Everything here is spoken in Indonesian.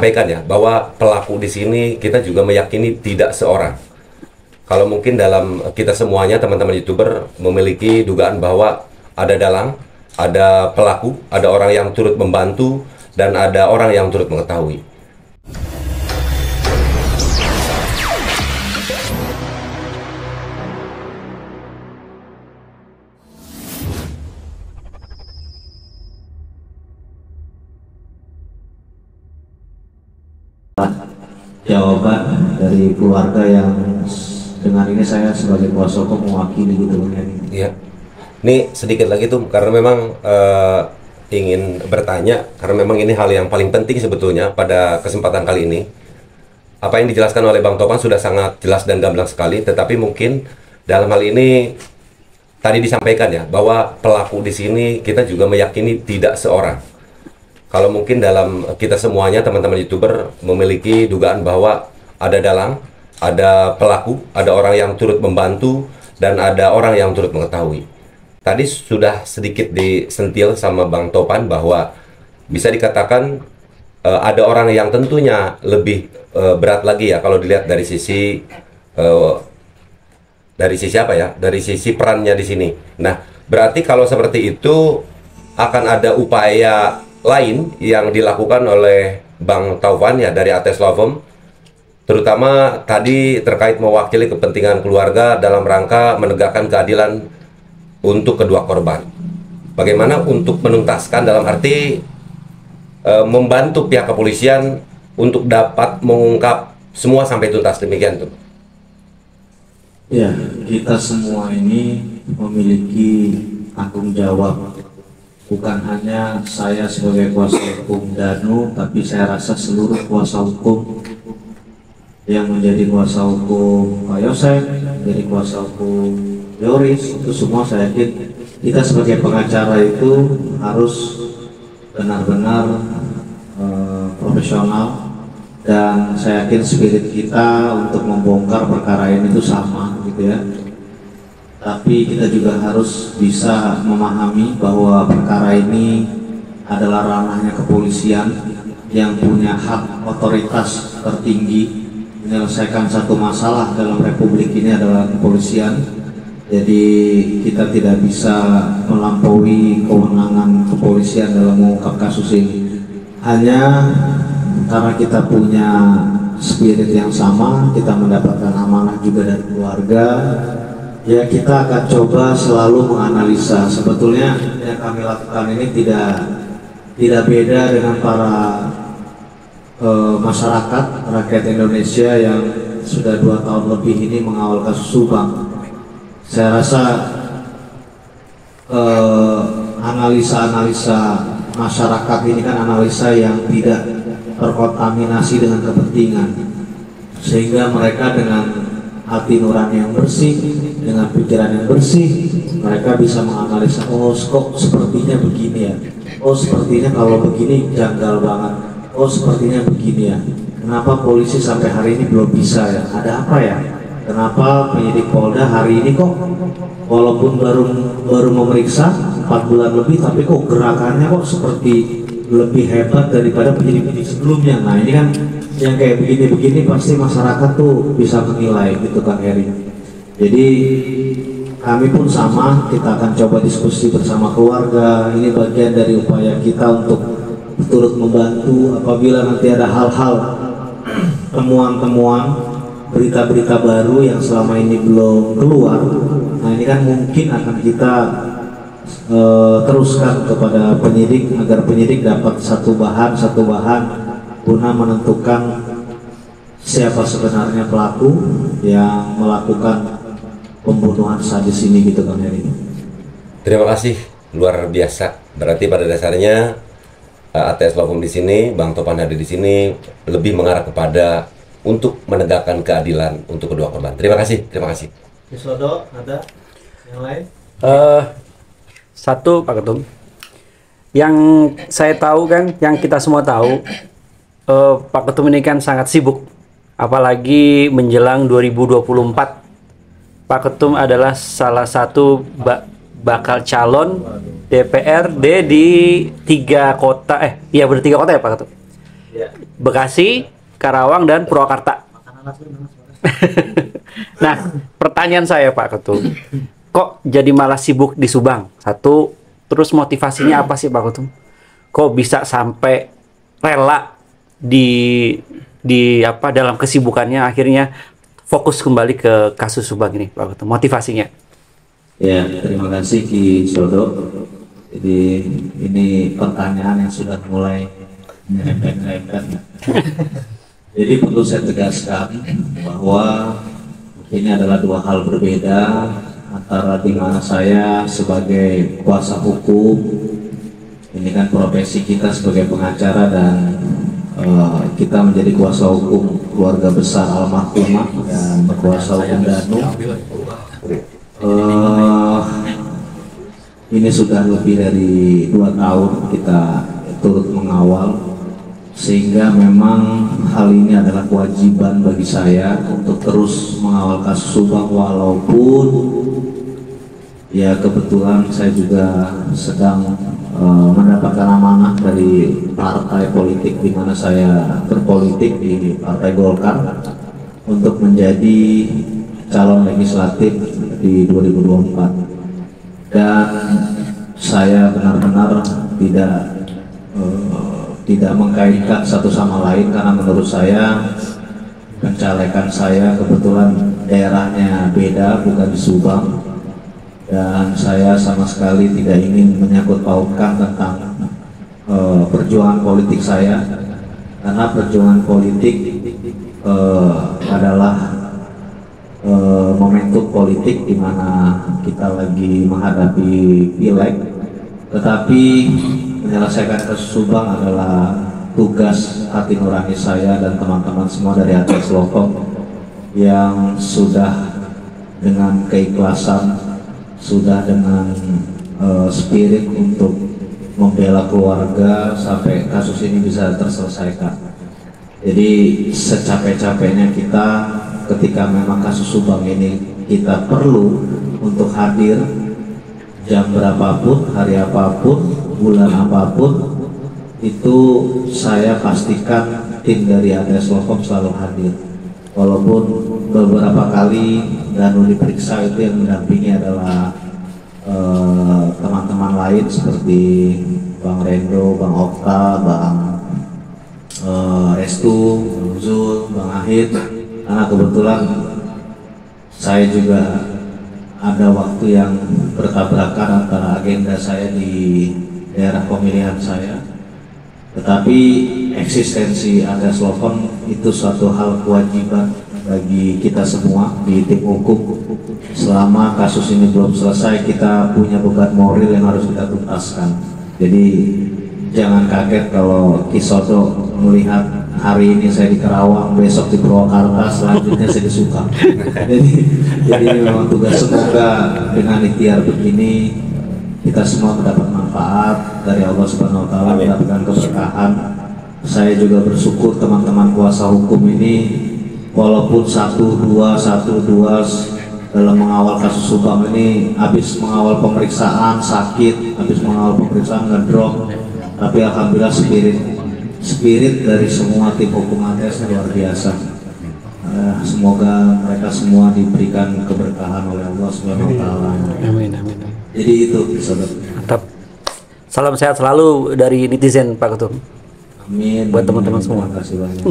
disampaikan ya bahwa pelaku di sini kita juga meyakini tidak seorang. Kalau mungkin dalam kita semuanya teman-teman YouTuber memiliki dugaan bahwa ada dalang, ada pelaku, ada orang yang turut membantu dan ada orang yang turut mengetahui. Jawaban dari keluarga yang dengan ini saya sebagai kuasa hukum mewakili gitu kan. Iya. Ini sedikit lagi tuh karena memang ingin bertanya karena memang ini hal yang paling penting sebetulnya pada kesempatan kali ini. Apa yang dijelaskan oleh Bang Topan sudah sangat jelas dan gamblang sekali, tetapi mungkin dalam hal ini tadi disampaikan ya bahwa pelaku di sini kita juga meyakini tidak seorang. Kalau mungkin dalam kita semuanya teman-teman YouTuber memiliki dugaan bahwa ada dalang, ada pelaku, ada orang yang turut membantu dan ada orang yang turut mengetahui. Tadi sudah sedikit disentil sama Bang Topan bahwa bisa dikatakan ada orang yang tentunya lebih berat lagi ya kalau dilihat dari sisi apa ya? Dari sisi perannya di sini. Nah, berarti kalau seperti itu akan ada upaya lain yang dilakukan oleh Bang Taufan ya dari ATS Law Firm, terutama tadi terkait mewakili kepentingan keluarga dalam rangka menegakkan keadilan untuk kedua korban. Bagaimana untuk menuntaskan dalam arti membantu pihak kepolisian untuk dapat mengungkap semua sampai tuntas, demikian tuh. Ya, kita semua ini memiliki tanggung jawab. Bukan hanya saya sebagai kuasa hukum Danu, tapi saya rasa seluruh kuasa hukum yang menjadi kuasa hukum Pak Yosef, menjadi kuasa hukum Yoris, itu semua saya yakin kita sebagai pengacara itu harus benar-benar profesional, dan saya yakin spirit kita untuk membongkar perkara ini itu sama gitu ya. Tapi kita juga harus bisa memahami bahwa perkara ini adalah ranahnya kepolisian yang punya hak otoritas tertinggi menyelesaikan satu masalah dalam republik ini adalah kepolisian. Jadi kita tidak bisa melampaui kewenangan kepolisian dalam mengungkap kasus ini. Hanya karena kita punya spirit yang sama, kita mendapatkan amanah juga dari keluarga. Ya, kita akan coba selalu menganalisa sebetulnya yang kami lakukan ini tidak beda dengan para masyarakat rakyat Indonesia yang sudah 2 tahun lebih ini mengawal kasus Subang. Saya rasa analisa-analisa masyarakat ini kan analisa yang tidak terkontaminasi dengan kepentingan, sehingga mereka dengan hati nurani yang bersih, dengan pikiran yang bersih, mereka bisa menganalisa, oh kok sepertinya begini ya, oh sepertinya kalau begini janggal banget, oh sepertinya begini ya, kenapa polisi sampai hari ini belum bisa ya, ada apa ya, kenapa penyidik Polda hari ini kok walaupun baru memeriksa 4 bulan lebih, tapi kok gerakannya kok seperti lebih hebat daripada penyidik-penyidik sebelumnya. Nah ini kan yang kayak begini-begini pasti masyarakat tuh bisa menilai gitu Kang Heri. Jadi kami pun sama, kita akan coba diskusi bersama keluarga. Ini bagian dari upaya kita untuk turut membantu apabila nanti ada hal-hal temuan-temuan, berita-berita baru yang selama ini belum keluar. Nah ini kan mungkin akan kita teruskan kepada penyidik agar penyidik dapat satu bahan guna menentukan siapa sebenarnya pelaku yang melakukan pembunuhan sadis ini gitu Kang Heri. Terima kasih, luar biasa. Berarti pada dasarnya ATS Law Firm di sini, Bang Topan hadir di sini lebih mengarah kepada untuk menegakkan keadilan untuk kedua korban. Terima kasih, terima kasih. Sodo, ada yang lain? Satu Pak Ketum, yang saya tahu kan, yang kita semua tahu, Pak Ketum ini kan sangat sibuk, apalagi menjelang 2024. Pak Ketum adalah salah satu bakal calon DPRD di 3 kota, iya benar 3 kota ya Pak Ketum? Ya. Bekasi, Karawang, dan Purwakarta. Nah, pertanyaan saya Pak Ketum, kok jadi malah sibuk di Subang? Satu, terus motivasinya apa sih Pak Ketum? Kok bisa sampai rela di apa dalam kesibukannya akhirnya fokus kembali ke kasus Subang ini Pak Ketum? Motivasinya? Ya, terima kasih Ki Sodo. Jadi ini pertanyaan yang sudah mulai merembet-rembet. Jadi perlu saya tegaskan bahwa ini adalah dua hal berbeda, antara di mana saya sebagai kuasa hukum, ini kan profesi kita sebagai pengacara, dan kita menjadi kuasa hukum keluarga besar almarhumah dan kuasa hukum Danu. Ini sudah lebih dari 2 tahun kita turut mengawal, sehingga memang hal ini adalah kewajiban bagi saya untuk terus mengawal kasus Subang, walaupun ya kebetulan saya juga sedang mendapatkan amanah dari partai politik di mana saya berpolitik, di Partai Golkar, untuk menjadi calon legislatif di 2024. Dan saya benar-benar tidak mengkaitkan satu sama lain, karena menurut saya pencalekan saya kebetulan daerahnya beda, bukan di Subang, dan saya sama sekali tidak ingin menyangkut pautkan tentang perjuangan politik saya, karena perjuangan politik adalah momentum politik di mana kita lagi menghadapi pileg, tetapi menyelesaikan kasus Subang adalah tugas hati nurani saya dan teman-teman semua dari ATS Lokom yang sudah dengan keikhlasan, sudah dengan spirit untuk membela keluarga sampai kasus ini bisa terselesaikan. Jadi secapek-capeknya kita, ketika memang kasus Subang ini kita perlu untuk hadir jam berapapun, hari apapun, bulan apapun, itu saya pastikan tim dari ATS Lokom selalu hadir. Walaupun beberapa kali Danu diperiksa, itu yang mendampingi adalah teman-teman lain seperti Bang Rendo, Bang Okta, Bang Restu, Bang Zul, Bang Ahid. Karena kebetulan saya juga ada waktu yang bertabrakan antara agenda saya di daerah pemilihan saya, tetapi eksistensi ATS Lokom itu suatu hal kewajiban bagi kita semua di tim hukum. Selama kasus ini belum selesai, kita punya beban moral yang harus kita tuntaskan. Jadi jangan kaget kalau Kisodo melihat hari ini saya di Karawang, besok di Purwakarta, selanjutnya saya di Subang. jadi memang tugas, semoga dengan ikhtiar begini kita semua mendapat manfaat dari Allah Subhanahu Wa Taala, mendapatkan keberkahan. Saya juga bersyukur teman-teman kuasa hukum ini, walaupun satu dua dalam mengawal kasus Subang ini, habis mengawal pemeriksaan sakit, habis mengawal pemeriksaan ngedrop, tapi alhamdulillah spirit dari semua tim hukum ATS luar biasa. Semoga mereka semua diberikan keberkahan oleh Allah Subhanahu Wa Taala. Amin, amin. Jadi itu, saudara. Mantap. Salam sehat selalu dari netizen Pak Ketum. Amin. Buat teman-teman semua. Terima kasih banyak.